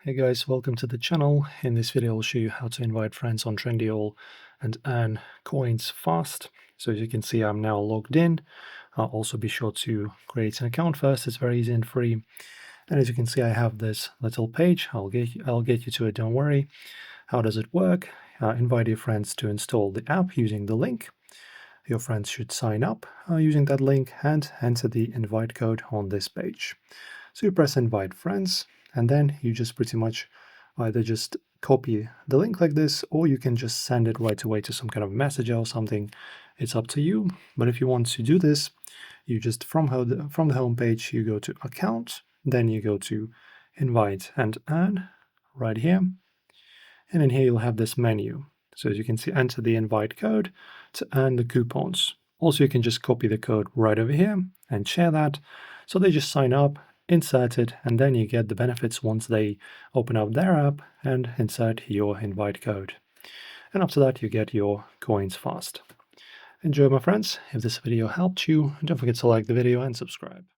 Hey guys, welcome to the channel. In this video, I'll show you how to invite friends on Trendyol and earn coins fast. So as you can see, I'm now logged in. I'll also be sure to create an account first. It's very easy and free. And as you can see, I have this little page. I'll get you to it, don't worry. How does it work? Invite your friends to install the app using the link. Your friends should sign up using that link and enter the invite code on this page. So you press invite friends, and then you just pretty much either just copy the link like this, or you can just send it right away to some kind of messenger or something. It's up to you. But if you want to do this, you just from the home page, you go to account, then you go to invite and earn right here. And in here you'll have this menu. So as you can see, enter the invite code to earn the coupons. Also, you can just copy the code right over here and share that. So they just sign up, insert it, and then you get the benefits once they open up their app and insert your invite code. And after that, you get your coins fast. Enjoy, my friends. If this video helped you, don't forget to like the video and subscribe.